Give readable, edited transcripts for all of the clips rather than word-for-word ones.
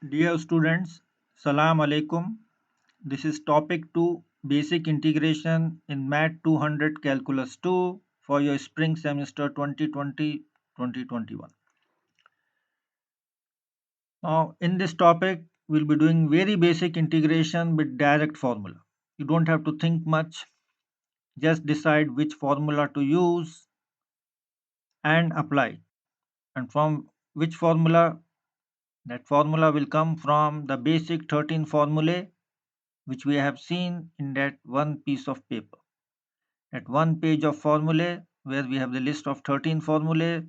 Dear students, Salam Alaikum. This is topic 2 Basic Integration in Math 200 Calculus 2 for your spring semester 2020-2021. Now, in this topic, we'll be doing very basic integration with direct formula. You don't have to think much, just decide which formula to use and apply. And from which formula? That formula will come from the basic 13 formulae which we have seen in that one piece of paper. At one page of formulae where we have the list of 13 formulae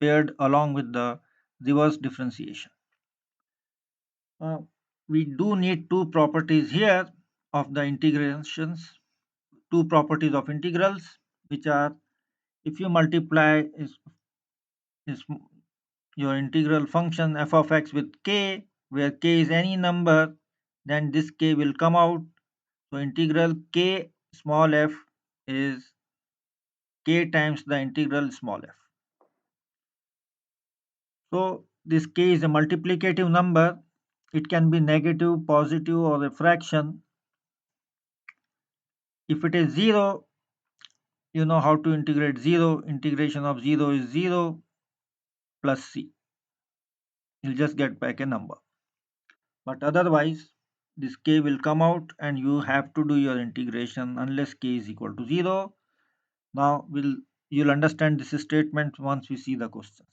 paired along with the reverse differentiation. We do need two properties here of the integrations, two properties of integrals, which are if you multiply is your integral function f of x with k, where k is any number, then this k will come out. So integral k small f is k times the integral small f. So this k is a multiplicative number. It can be negative, positive, or a fraction. If it is 0, you know how to integrate 0. Integration of 0 is 0 plus c. You'll just get back a number. But otherwise, this k will come out and you have to do your integration unless k is equal to 0. Now you'll understand this statement once we see the questions.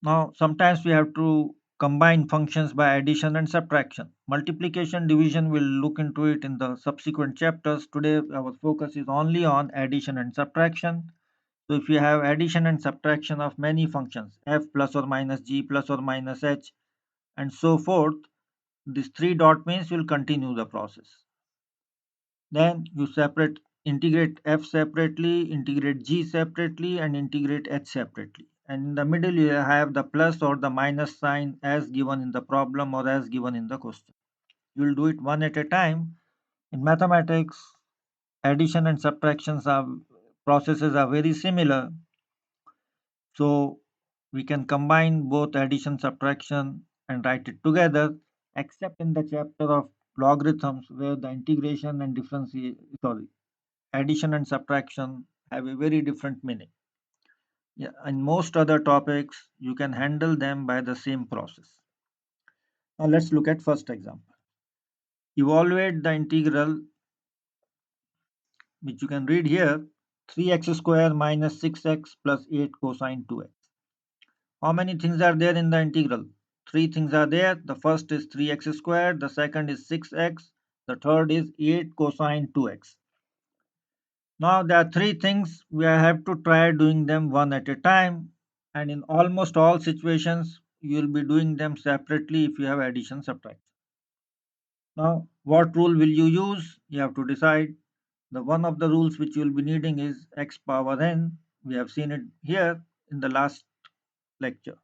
Now, sometimes we have to combine functions by addition and subtraction. Multiplication, division, we'll look into it in the subsequent chapters. Today, our focus is only on addition and subtraction. So, if you have addition and subtraction of many functions, f plus or minus g plus or minus h, and so forth, this three dot means you'll continue the process. Then you integrate f separately, integrate g separately, and integrate h separately. And in the middle, you have the plus or the minus sign as given in the problem or as given in the question. You will do it one at a time. In mathematics, addition and subtractions are processes are very similar. So we can combine both addition, subtraction, and write it together, except in the chapter of logarithms where the integration and addition and subtraction have a very different meaning. Yeah, and most other topics you can handle them by the same process. Now let's look at first example. Evaluate the integral which you can read here 3x square minus 6x plus 8 cosine 2x. How many things are there in the integral? Three things are there. The first is 3x squared, the second is 6x, the third is 8 cosine 2x. Now there are three things we have to try doing them one at a time, and in almost all situations you will be doing them separately if you have addition subtraction. Now what rule will you use? You have to decide. The one of the rules which you will be needing is x power n. We have seen it here in the last lecture.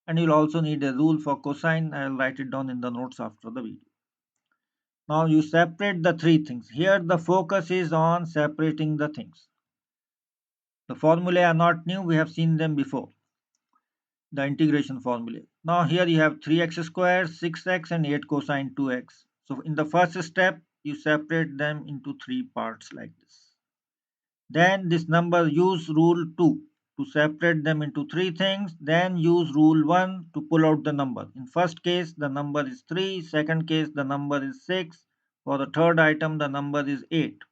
And you'll also need a rule for cosine. I'll write it down in the notes after the video. Now you separate the three things. Here the focus is on separating the things. The formulae are not new, we have seen them before. The integration formula. Now here you have 3x squared, 6x and 8 cosine 2x. So in the first step, you separate them into three parts like this. Then this number use rule 2 to separate them into three things. Then use rule 1 to pull out the number. In first case, the number is 3. Second case, the number is 6. For the third item, the number is 8.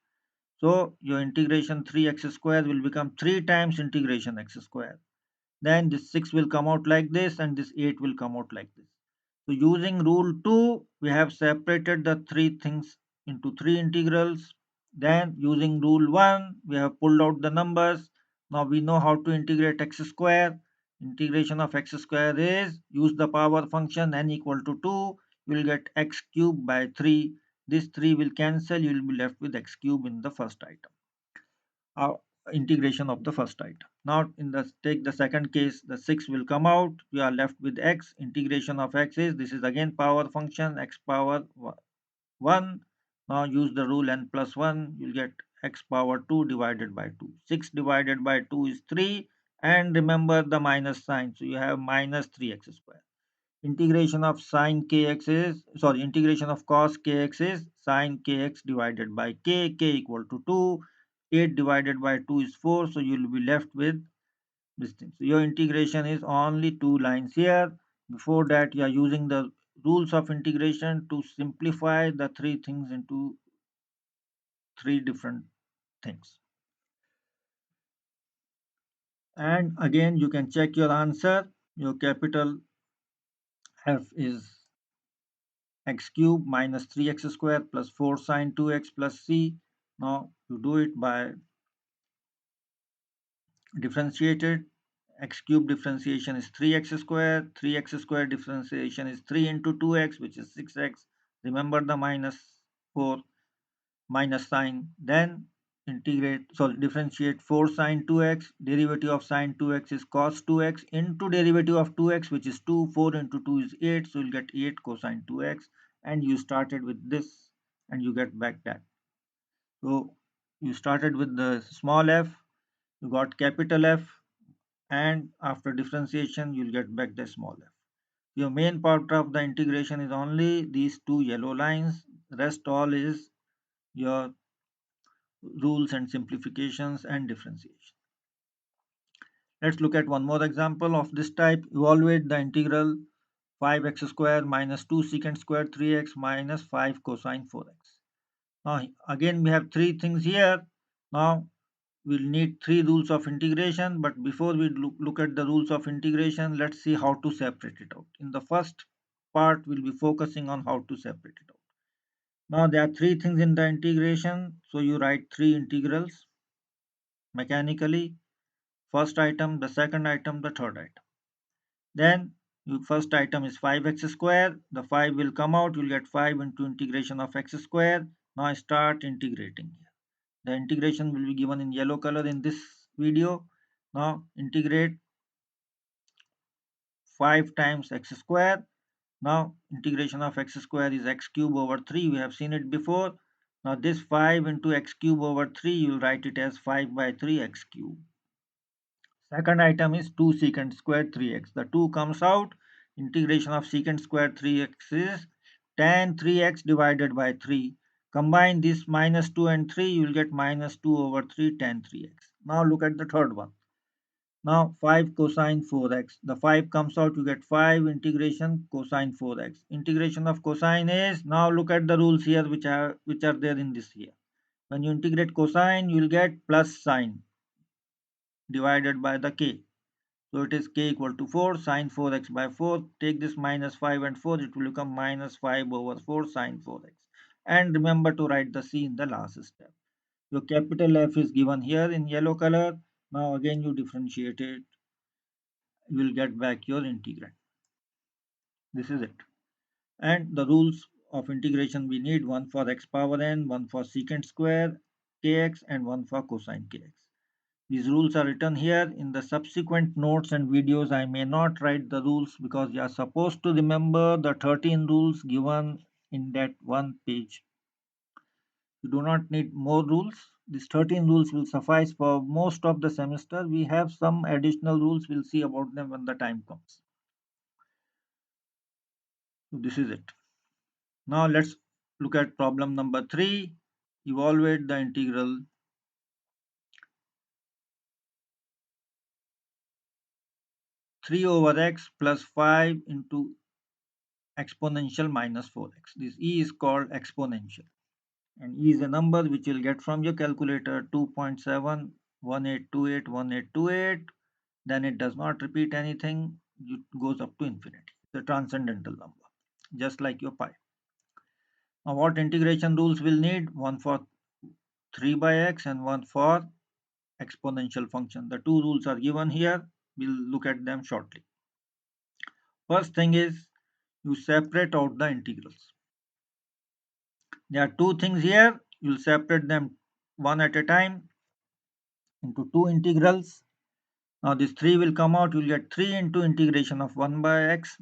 So your integration 3x square will become 3 times integration x square. Then this 6 will come out like this and this 8 will come out like this. So using rule 2, we have separated the three things into three integrals. Then using rule 1, we have pulled out the numbers. Now we know how to integrate x square. Integration of x square is use the power function n equal to 2. You will get x cube by 3. This 3 will cancel. You will be left with x cube in the first item. Integration of the first item. Now take the second case, the 6 will come out. We are left with x. Integration of x is this is again power function x power 1. Now use the rule n plus 1. You'll get x power 2 divided by 2. 6 divided by 2 is 3. And remember the minus sign. So you have minus 3x square. integration of integration of cos kx is sin kx divided by k equal to 2. 8 divided by 2 is 4, so you will be left with this thing. So your integration is only 2 lines here. Before that, you are using the rules of integration to simplify the three things into three different things. And again, you can check your answer. Your capital F is x cube minus 3x square plus 4 sine 2x plus c. Now you do it by differentiated. X cube differentiation is 3x square. 3x square differentiation is 3 into 2x, which is 6x. Remember the minus 4 minus sign. Then differentiate 4 sine 2x. Derivative of sine 2x is cos 2x into derivative of 2x, which is 2. 4 into 2 is 8, so you'll get 8 cosine 2x. And you started with this, and you get back that. So you started with the small f, you got capital F, and after differentiation, you'll get back the small f. Your main part of the integration is only these two yellow lines. Rest all is your rules and simplifications and differentiation. Let's look at one more example of this type. Evaluate the integral 5x square minus 2 secant square 3x minus 5 cosine 4x. Now again we have three things here. Now we'll need three rules of integration, but before we look at the rules of integration, let's see how to separate it out. In the first part, we'll be focusing on how to separate it out. Now there are three things in the integration, so you write three integrals mechanically. First item, the second item, the third item. Then first item is 5x square. The 5 will come out. You'll get 5 into integration of x square. Now I start integrating here. The integration will be given in yellow color in this video. Now integrate 5 times x square. Now integration of x square is x cube over 3. We have seen it before. Now this 5 into x cube over 3, you'll write it as 5 by 3 x cube. Second item is 2 secant square 3x. The 2 comes out. Integration of secant square 3x is tan 3x divided by 3. Combine this minus 2 and 3, you will get minus 2 over 3 tan 3x. Now look at the third one. Now 5 cosine 4x. The 5 comes out, you get 5 integration cosine 4x. Integration of cosine is, now look at the rules here which are there in this here. When you integrate cosine, you will get plus sine divided by the k. So it is k equal to 4 sine 4x by 4. Take this minus 5 and 4, it will become minus 5 over 4 sine 4x. And remember to write the c in the last step. Your capital F is given here in yellow color. Now again you differentiate it. You will get back your integrand. This is it. And the rules of integration we need: one for x power n, one for secant square kx, and one for cosine kx. These rules are written here. In the subsequent notes and videos, I may not write the rules because you are supposed to remember the 13 rules given in that one page. You do not need more rules. These 13 rules will suffice for most of the semester. We have some additional rules. We'll see about them when the time comes. So this is it. Now let's look at problem number 3. Evaluate the integral 3 over x plus 5 into exponential minus 4x. This e is called exponential, and e is a number which you'll get from your calculator: 2.718281828. Then it does not repeat anything, it goes up to infinity. It's a transcendental number, just like your pi. Now what integration rules we'll need? One for 3 by x and one for exponential function. The two rules are given here. We'll look at them shortly. First thing is, you separate out the integrals. There are two things here. You'll separate them one at a time into two integrals. Now this 3 will come out. You'll get 3 into integration of 1 by x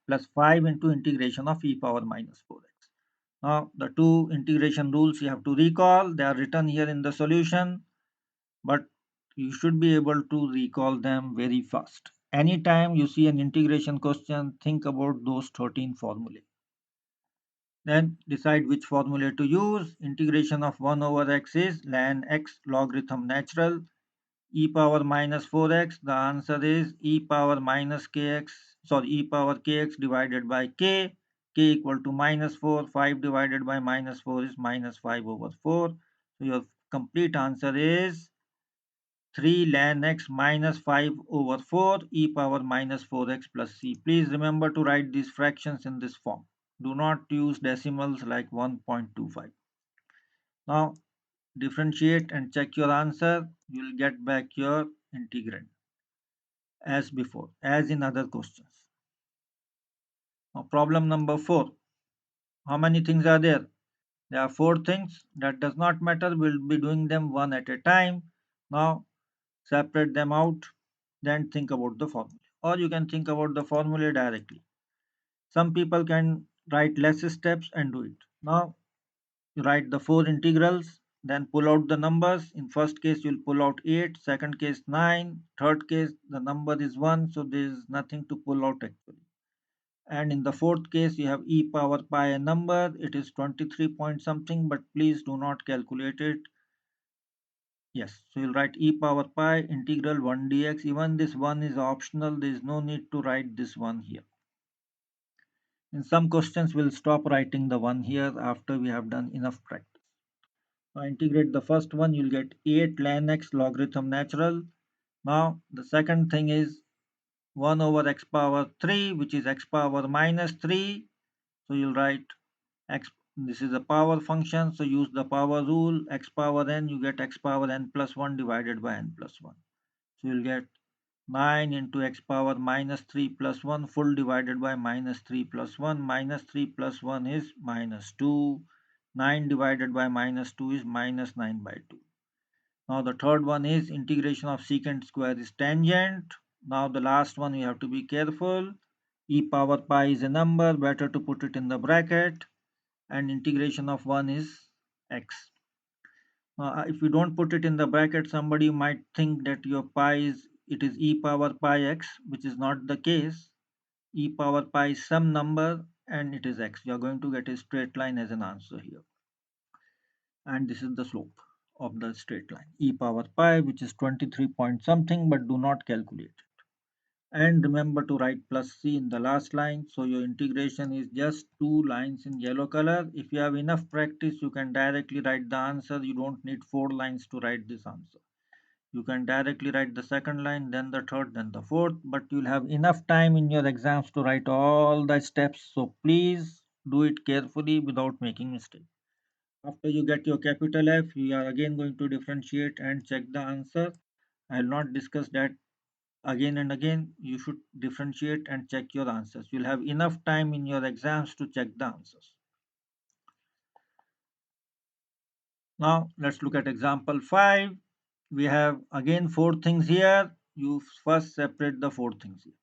plus 5 into integration of e power minus 4x. Now the two integration rules you have to recall. They are written here in the solution, but you should be able to recall them very fast. anytime you see an integration question, think about those 13 formulae. Then decide which formula to use. Integration of 1 over x is ln x logarithm natural e power minus 4x. The answer is e power minus kx, sorry, e power kx divided by k. K equal to minus 4. 5 divided by minus 4 is minus 5 over 4. So your complete answer is 3 ln x minus 5 over 4 e power minus 4x plus c. Please remember to write these fractions in this form. Do not use decimals like 1.25. Now differentiate and check your answer. You will get back your integrand as before, as in other questions. Now problem number 4. How many things are there? There are 4 things. That does not matter. We'll be doing them one at a time. Now separate them out, then think about the formula. Or you can think about the formula directly. Some people can write less steps and do it. Now you write the 4 integrals, then pull out the numbers. In first case you'll pull out 8, second case 9, third case the number is 1, so there is nothing to pull out actually. And in the fourth case you have e power pi a number, it is 23 point something, but please do not calculate it. Yes, so you'll write e power pi integral 1 dx. Even this 1 is optional, there is no need to write this 1 here. In some questions we'll stop writing the 1 here after we have done enough practice. Now integrate the first one, you'll get 8 ln x logarithm natural. Now the second thing is 1 over x power 3, which is x power minus 3. So you'll write x, this is a power function, so use the power rule, x power n, you get x power n plus 1 divided by n plus 1. So you'll get 9 into x power minus 3 plus 1 full divided by minus 3 plus 1. Minus 3 plus 1 is minus 2. 9 divided by minus 2 is minus 9 by 2. Now the third one is integration of secant square is tangent. Now the last one you have to be careful. E power pi is a number, better to put it in the bracket, and integration of 1 is x. If you don't put it in the bracket, somebody might think that your pi is, it is e power pi x, which is not the case. E power pi is some number and it is x. You are going to get a straight line as an answer here. And this is the slope of the straight line, e power pi, which is 23 point something, but do not calculate it. And remember to write plus c in the last line. So your integration is just 2 lines in yellow color. If you have enough practice, you can directly write the answer. You don't need 4 lines to write this answer. You can directly write the second line, then the third, then the fourth, but you'll have enough time in your exams to write all the steps. So please do it carefully without making mistake. After you get your capital F, you are again going to differentiate and check the answer. I will not discuss that again and again. You should differentiate and check your answers. You'll have enough time in your exams to check the answers. Now let's look at example 5. We have again 4 things here. You first separate the 4 things here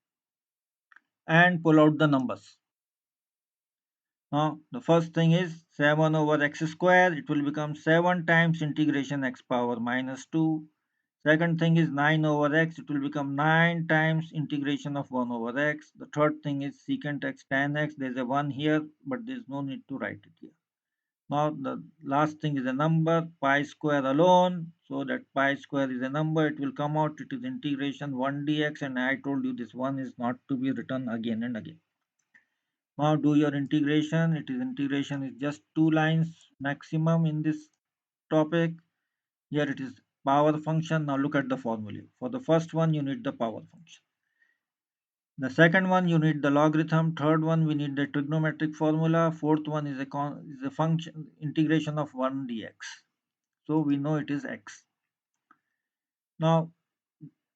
and pull out the numbers. Now the first thing is 7 over x square. It will become 7 times integration x power minus 2. Second thing is 9 over x. It will become 9 times integration of 1 over x. The third thing is secant x tan x. There is a 1 here, but there is no need to write it here. Now the last thing is a number, pi square alone. So that pi square is a number. It will come out. It is integration 1 dx, and I told you this 1 is not to be written again and again. Now do your integration. It is integration is just 2 lines maximum in this topic. Here it is power function. Now look at the formula. For the first one you need the power function. The second one you need the logarithm. Third one we need the trigonometric formula. Fourth one is a function integration of 1 dx. So we know it is x. Now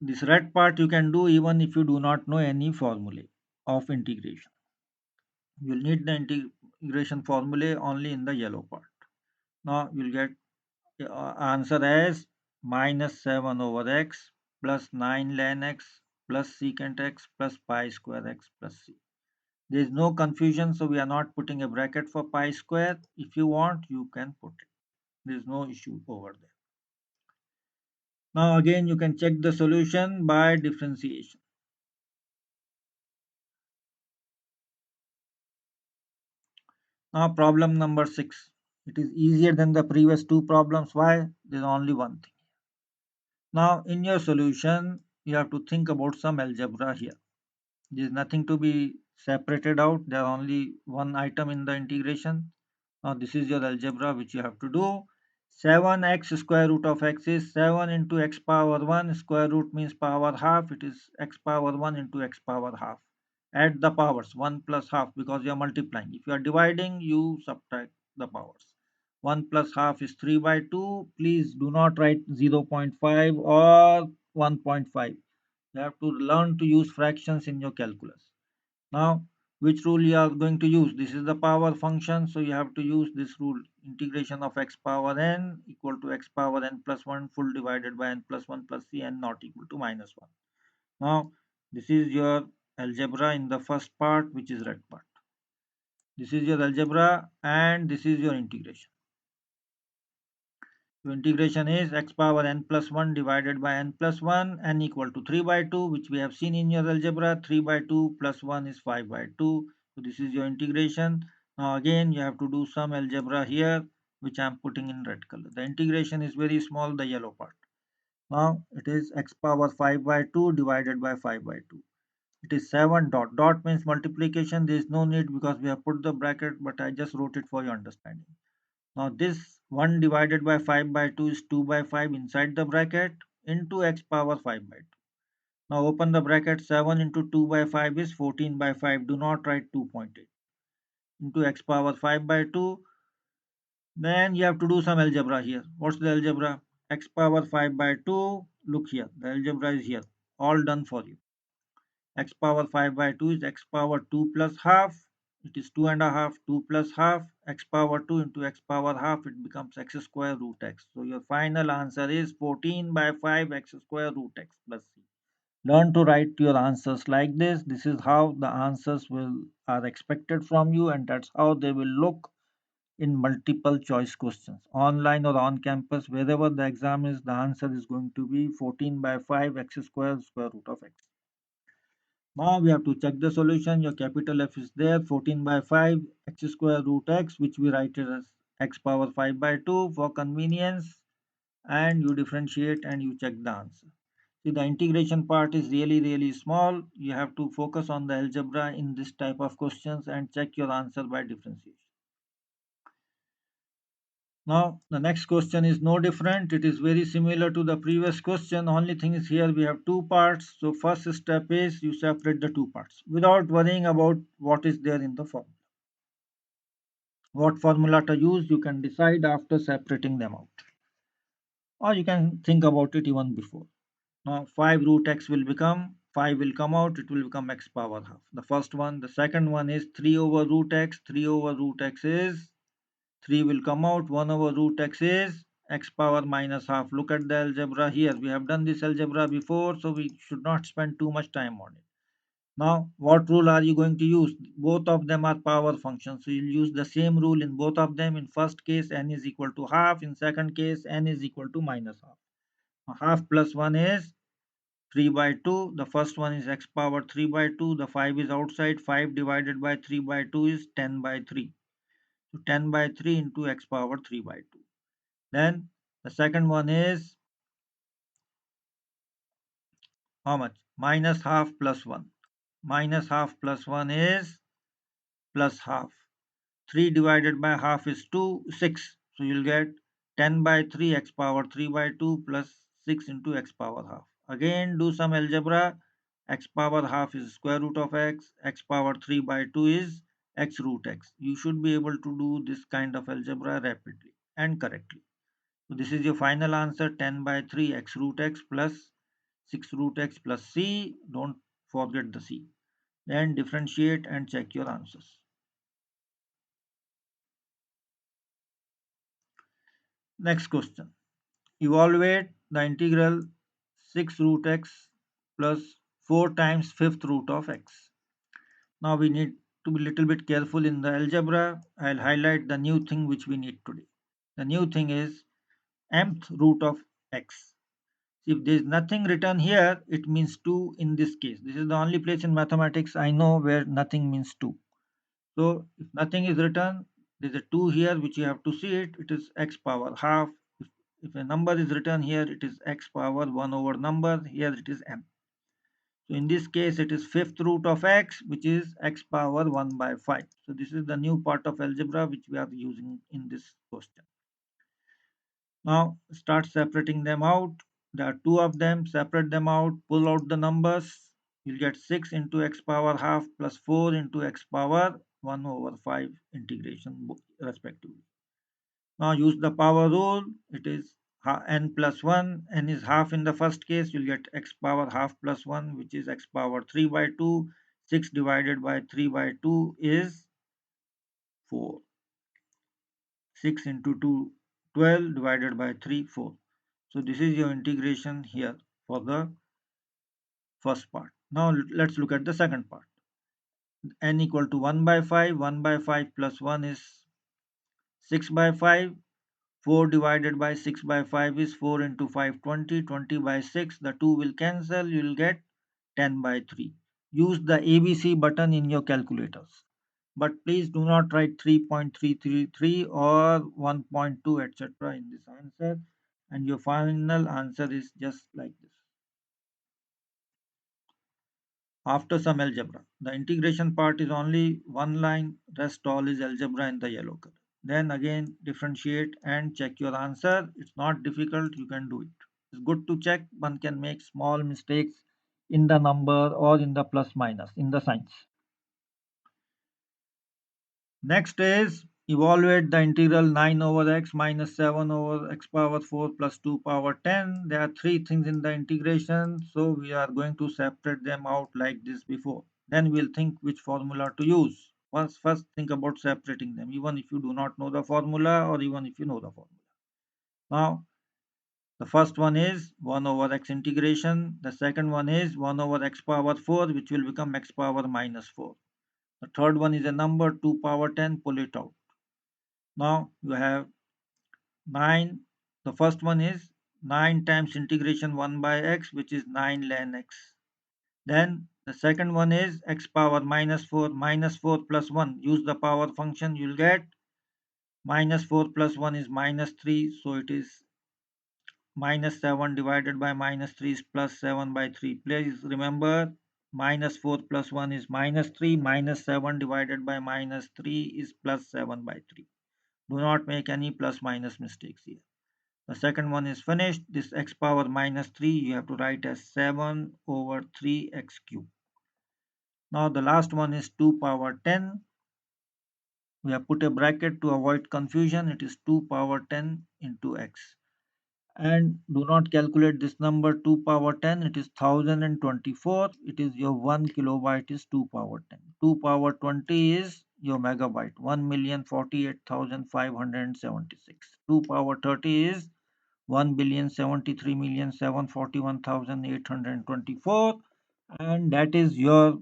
this red part you can do even if you do not know any formula of integration. You will need the integration formula only in the yellow part. Now you will get answer as minus 7 over x plus 9 ln x plus secant x plus pi square x plus c. There is no confusion, so we are not putting a bracket for pi square. If you want, you can put it. There is no issue over there. Now again you can check the solution by differentiation. Now problem number 6. It is easier than the previous two problems. Why? There is only one thing. Now in your solution, you have to think about some algebra here. There is nothing to be separated out. There are only one item in the integration. Now this is your algebra which you have to do. 7x square root of x is 7 into x power 1. Square root means power half. It is x power 1 into x power half. Add the powers 1 plus half because you are multiplying. If you are dividing, you subtract the powers. 1 plus half is 3 by 2. Please do not write 0.5 or 1.5. You have to learn to use fractions in your calculus. Now, which rule you are going to use? This is the power function, so you have to use this rule. Integration of x power n equal to x power n plus 1 full divided by n plus 1 plus c n not equal to minus 1. Now, this is your algebra in the first part, which is red part. This is your algebra and this is your integration. So integration is x power n plus 1 divided by n plus 1, n equal to 3 by 2, which we have seen in your algebra. 3 by 2 plus 1 is 5 by 2. So this is your integration. Now again you have to do some algebra here, which I am putting in red color. The integration is very small, the yellow part. Now it is x power 5 by 2 divided by 5 by 2. It is 7 dot. Dot means multiplication. There is no need because we have put the bracket, but I just wrote it for your understanding. Now this 1 divided by 5 by 2 is 2 by 5 inside the bracket into x power 5 by 2. Now open the bracket. 7 into 2 by 5 is 14 by 5. Do not write 2.8 into x power 5 by 2. Then you have to do some algebra here. What's the algebra? X power 5 by 2. Look here. The algebra is here. All done for you. X power 5 by 2 is x power 2 plus half. It is 2 and a half. 2 plus half. X power 2 into x power half. It becomes x square root x. So your final answer is 14 by 5 x square root x plus c. Learn to write your answers like this. This is how the answers will are expected from you, and that's how they will look in multiple choice questions. Online or on campus, wherever the exam is, the answer is going to be 14 by 5 x square root of x. Now we have to check the solution. Your capital F is there. 14 by 5 x square root x, which we write it as x power 5 by 2 for convenience. And you differentiate and you check the answer. See, the integration part is really small. You have to focus on the algebra in this type of questions and check your answer by differentiation. Now the next question is no different. It is very similar to the previous question. Only thing is here we have two parts. So first step is you separate the two parts without worrying about what is there in the formula. What formula to use you can decide after separating them out. Or you can think about it even before. Now 5 root x will become 5 will come out. It will become x power half. The first one. The second one is 3 over root x. 3 over root x is 3 will come out. 1 over root x is x power minus half. Look at the algebra here. We have done this algebra before, so we should not spend too much time on it. Now, what rule are you going to use? Both of them are power functions. So you'll use the same rule in both of them. In first case, n is equal to half. In second case, n is equal to minus half. Now, half plus 1 is 3 by 2. The first one is x power 3 by 2. The 5 is outside. 5 divided by 3 by 2 is 10 by 3. So 10 by 3 into x power 3 by 2. Then the second one is how much? Minus half plus 1. Minus half plus 1 is plus half. 3 divided by half is 2, 6. So you'll get 10 by 3 x power 3 by 2 plus 6 into x power half. Again do some algebra. X power half is square root of x. X power 3 by 2 is x root x. You should be able to do this kind of algebra rapidly and correctly. So this is your final answer 10 by 3 x root x plus 6 root x plus c. Don't forget the c. Then differentiate and check your answers. Next question. Evaluate the integral 6 root x plus 4 times fifth root of x. Now we need to be a little bit careful in the algebra. I'll highlight the new thing which we need today. The new thing is mth root of x. If there is nothing written here, it means 2 in this case. This is the only place in mathematics I know where nothing means 2. So if nothing is written, There's a 2 here which you have to see it. It is x power half. If a number is written here, it is x power 1 over number. Here it is m. So in this case, it is fifth root of x, which is x power 1 by 5. So this is the new part of algebra which we are using in this question. Now start separating them out. There are two of them. Separate them out. Pull out the numbers. You'll get 6 into x power half plus 4 into x power 1 over 5 integration respectively. Now use the power rule. It is n plus 1. N is half in the first case. You'll get x power half plus 1, which is x power 3 by 2. 6 divided by 3 by 2 is 4. 6 into 2, 12 divided by 3, 4. So this is your integration here for the first part. Now let's look at the second part. N equal to 1 by 5. 1 by 5 plus 1 is 6 by 5. 4 divided by 6 by 5 is 4 into 5, 20. 20 by 6, the 2 will cancel. You will get 10 by 3. Use the ABC button in your calculators. But please do not write 3.333 or 1.2 etc. in this answer. And your final answer is just like this. After some algebra. The integration part is only one line, rest all is algebra in the yellow color. Then again differentiate and check your answer. It's not difficult, you can do it. It's good to check, one can make small mistakes in the number or in the plus minus in the signs. Next is evaluate the integral 9 over x minus 7 over x power 4 plus 2 power 10. There are three things in the integration, so we are going to separate them out like this before. Then we'll think which formula to use. First think about separating them, even if you do not know the formula or even if you know the formula. Now, the first one is 1 over x integration. The second one is 1 over x power 4, which will become x power minus 4. The third one is a number 2 power 10, pull it out. Now you have 9. The first one is 9 times integration 1 by x, which is 9 ln x. Then the second one is x power minus 4, minus 4 plus 1. Use the power function, you'll get minus 4 plus 1 is minus 3. So it is minus 7 divided by minus 3 is plus 7 by 3. Please remember minus 4 plus 1 is minus 3. Minus 7 divided by minus 3 is plus 7 by 3. Do not make any plus minus mistakes here. The second one is finished. This x power minus 3 you have to write as 7 over 3x cube. Now the last one is 2 power 10. We have put a bracket to avoid confusion. It is 2 power 10 into x. And do not calculate this number 2 power 10. It is 1024. It is your 1 kilobyte is 2 power 10. 2 power 20 is your megabyte. 1,048,576. 2 power 30 is 1,073,741,824, and that is your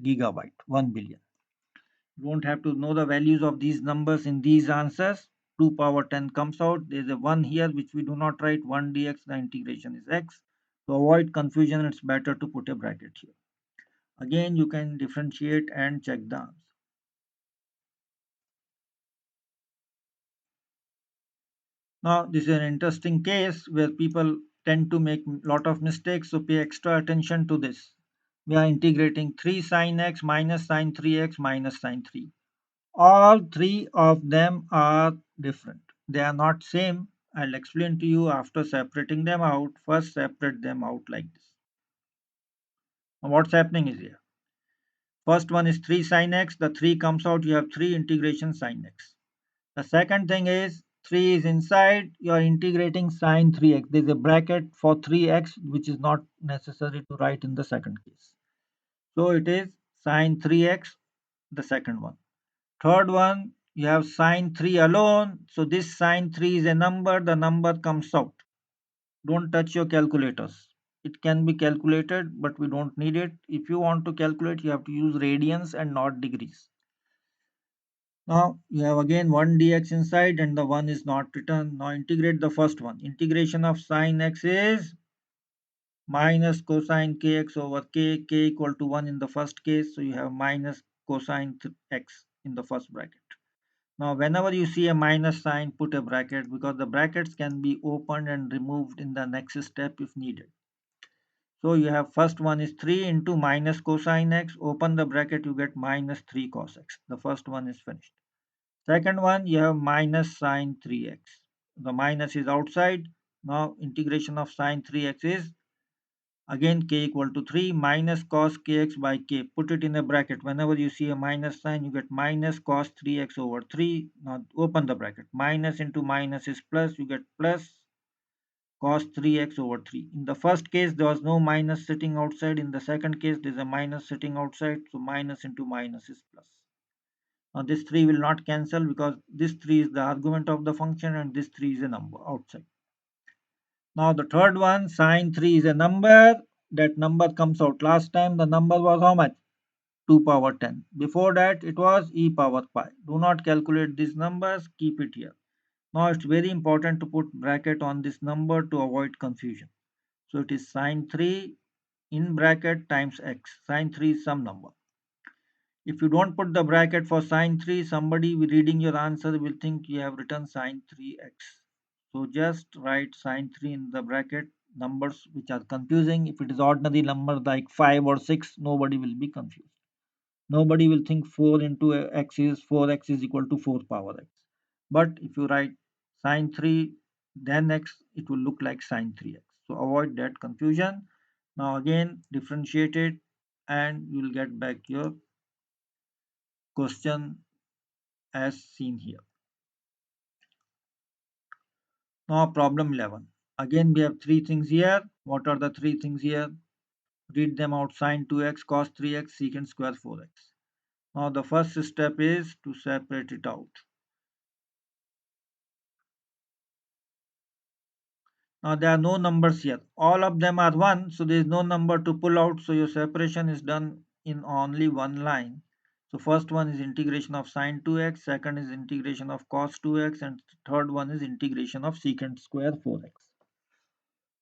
gigabyte. 1 billion. You don't have to know the values of these numbers in these answers. 2 power 10 comes out. There's a 1 here which we do not write. 1 dx, the integration is x. To avoid confusion, it's better to put a bracket here. Again, you can differentiate and check the answer. Now, this is an interesting case where people tend to make a lot of mistakes, so pay extra attention to this. We are integrating 3 sine x minus sine 3x minus sine 3. All three of them are different. They are not same. I'll explain to you after separating them out. First, separate them out like this. Now, what's happening is here. First one is 3 sine x. The 3 comes out. You have 3 integration sine x. The second thing is 3 is inside. You are integrating sine 3x. There is a bracket for 3x which is not necessary to write in the second case. So it is sine 3x, the second one. Third one, you have sine 3 alone. So this sine 3 is a number. The number comes out. Don't touch your calculators. It can be calculated, but we don't need it. If you want to calculate, you have to use radians and not degrees. Now you have again 1 dx inside and the 1 is not written. Now integrate the first one. Integration of sine x is minus cosine kx over k equal to 1 in the first case. So you have minus cosine x in the first bracket. Now whenever you see a minus sign, put a bracket because the brackets can be opened and removed in the next step if needed. So you have first one is 3 into minus cosine x, open the bracket, you get minus 3 cos x. The first one is finished. Second one, you have minus sine 3x. The minus is outside. Now integration of sine 3x is again k equal to 3 minus cos kx by k. Put it in a bracket. Whenever you see a minus sign, you get minus cos 3x over 3. Now open the bracket. Minus into minus is plus. You get plus cos 3x over 3. In the first case, there was no minus sitting outside. In the second case, there is a minus sitting outside. So minus into minus is plus. Now this 3 will not cancel because this 3 is the argument of the function and this 3 is a number outside. Now the third one, sine 3 is a number. That number comes out. Last time the number was how much? 2 power 10. Before that it was e power pi. Do not calculate these numbers. Keep it here. Now it's very important to put bracket on this number to avoid confusion. So it is sine 3 in bracket times x. Sine 3 is some number. If you don't put the bracket for sine 3, somebody reading your answer will think you have written sine 3x. So just write sine 3 in the bracket. Numbers which are confusing, if it is ordinary number like 5 or 6, nobody will be confused. Nobody will think 4 into x is 4x is equal to 4 power x. But if you write sine 3 then x, it will look like sine 3x. So avoid that confusion. Now again differentiate it and you will get back your question as seen here. Now problem 11. Again we have three things here. What are the three things here? Read them out. Sine 2x, cos 3x, secant square 4x. Now the first step is to separate it out. Now there are no numbers here. All of them are 1, so there is no number to pull out. So your separation is done in only one line. So first one is integration of sine 2x, second is integration of cos 2x, and third one is integration of secant square 4x.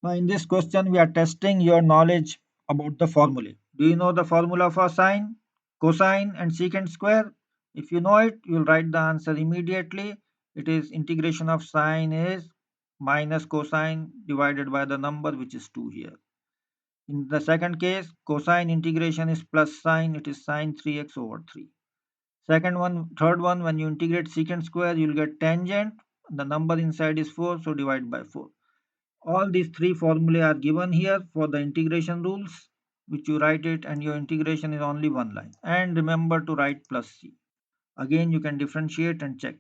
Now in this question we are testing your knowledge about the formulae. Do you know the formula for sine, cosine and secant square? If you know it, you will write the answer immediately. It is integration of sine is minus cosine divided by the number which is 2 here. In the second case, cosine integration is plus sine, it is sine 3x over 3. Second one, third one, when you integrate secant square, you will get tangent. The number inside is 4, so divide by 4. All these three formulae are given here for the integration rules, which you write it and your integration is only one line. And remember to write plus c. Again, you can differentiate and check.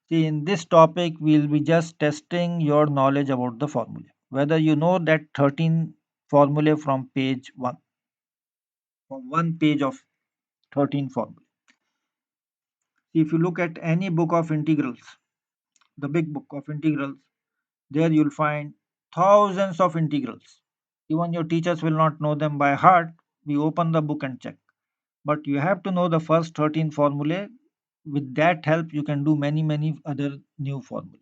See, in this topic, we will be just testing your knowledge about the formula. Whether you know that 13 formulae from page 1, from one page of 13 formulae. See, if you look at any book of integrals, the big book of integrals, there you'll find thousands of integrals. Even your teachers will not know them by heart. We open the book and check. But you have to know the first 13 formulae. With that help, you can do many other new formulae.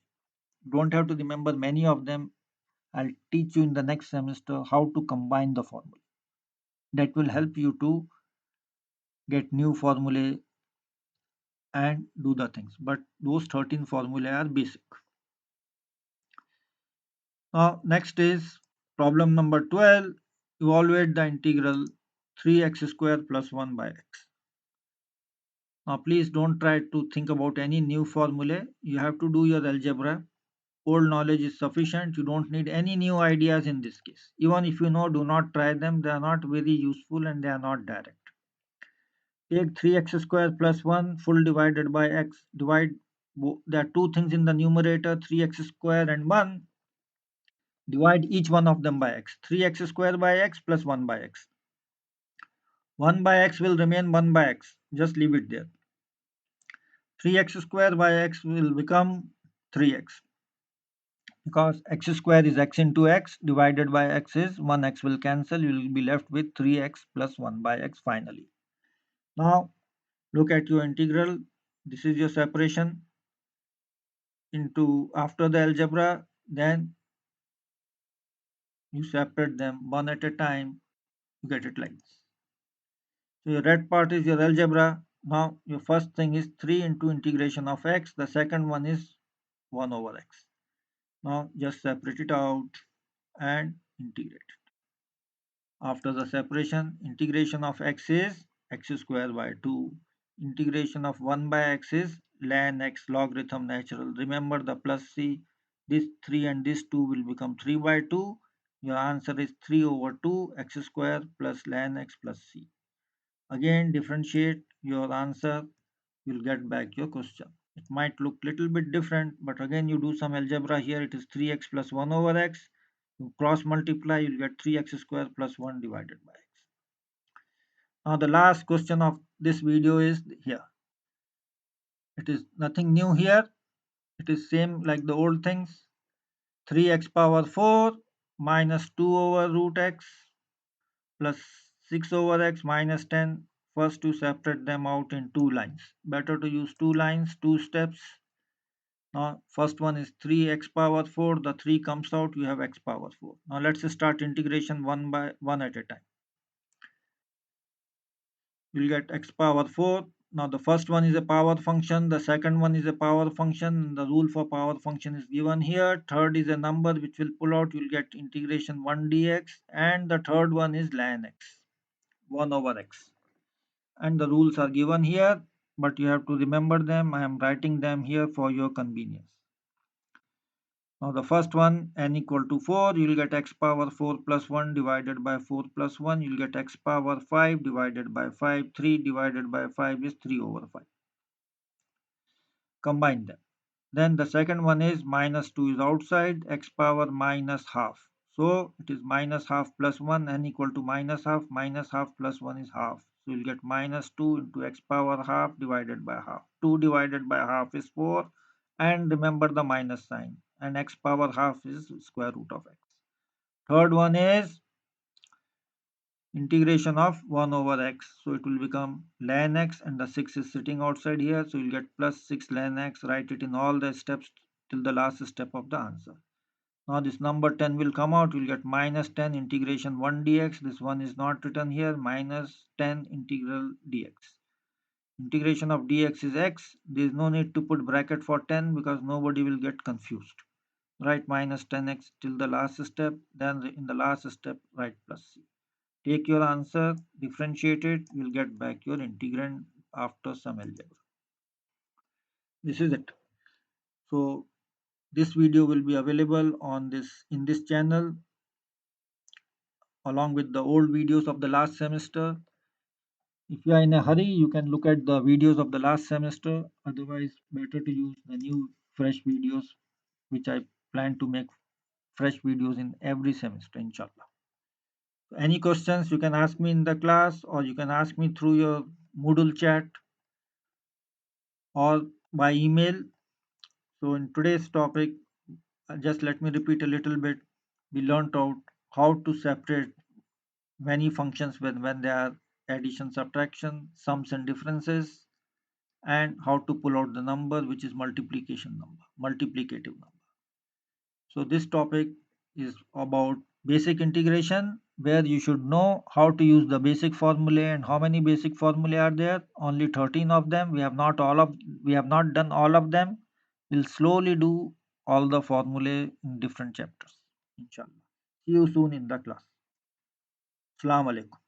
Don't have to remember many of them. I'll teach you in the next semester how to combine the formula. That will help you to get new formulae and do the things. But those 13 formulae are basic. Now, next is problem number 12. Evaluate the integral 3x square plus 1 by x. Now, please don't try to think about any new formula. You have to do your algebra. Old knowledge is sufficient. You don't need any new ideas in this case. Even if you know, do not try them. They are not very useful and they are not direct. Take 3x square plus 1 full divided by x. Divide, there are two things in the numerator, 3x square and 1. Divide each one of them by x. 3x square by x plus 1 by x. 1 by x will remain 1 by x. Just leave it there. 3x square by x will become 3x. Because x square is x into x divided by x is 1x will cancel. You will be left with 3x plus 1 by x finally. Now look at your integral. This is your separation into after the algebra. Then you separate them one at a time. You get it like this. So your red part is your algebra. Now your first thing is 3 into integration of x. The second one is 1 over x. Now just separate it out and integrate it. After the separation, integration of x is x square by 2. Integration of 1 by x is ln x logarithm natural. Remember the plus c. This 3 and this 2 will become 3 by 2. Your answer is 3 over 2 x square plus ln x plus c. Again differentiate your answer. You'll get back your question. It might look little bit different, but again you do some algebra here. It is 3x plus 1 over x. You cross multiply, you'll get 3x square plus 1 divided by x. Now the last question of this video is here. It is nothing new here. It is same like the old things. 3x power 4 minus 2 over root x plus 6 over x minus 10. First to separate them out in two lines. Better to use two lines, two steps. Now first one is 3x power 4. The 3 comes out, you have x power 4. Now let's start integration one by one at a time. You'll get x power 4. Now the first one is a power function, the second one is a power function. The rule for power function is given here. Third is a number which will pull out, you'll get integration 1 dx, and the third one is ln x, 1 over x. And the rules are given here, but you have to remember them. I am writing them here for your convenience. Now the first one, n equal to 4, you will get x power 4 plus 1 divided by 4 plus 1. You will get x power 5 divided by 5. 3 divided by 5 is 3 over 5. Combine them. Then the second one is minus 2 is outside, x power minus half. So it is minus half plus 1, n equal to minus half plus 1 is half. So you'll get minus 2 into x power half divided by half. 2 divided by half is 4, and remember the minus sign, and x power half is square root of x. Third one is integration of 1 over x. So it will become ln x, and the 6 is sitting outside here. So you'll get plus 6 ln x. Write it in all the steps till the last step of the answer. Now this number 10 will come out. You'll get minus 10 integration 1 dx. This one is not written here. Minus 10 integral dx. Integration of dx is x. There is no need to put bracket for 10 because nobody will get confused. Write minus 10x till the last step. Then in the last step write plus c. Take your answer, differentiate it, you'll get back your integrand after some algebra. This is it. So this video will be available on in this channel along with the old videos of the last semester. If you are in a hurry, you can look at the videos of the last semester. Otherwise, better to use the new fresh videos, which I plan to make fresh videos in every semester, inshallah. Any questions you can ask me in the class, or you can ask me through your Moodle chat or by email. So in today's topic, just let me repeat a little bit. We learned out how to separate many functions when they are addition, subtraction, sums and differences, and how to pull out the number which is multiplication number, multiplicative number. So this topic is about basic integration, where you should know how to use the basic formulae. And how many basic formulae are there? Only 13 of them. We have not done all of them. We'll slowly do all the formulae in different chapters, inshallah. See you soon in the class. Assalamu alaikum.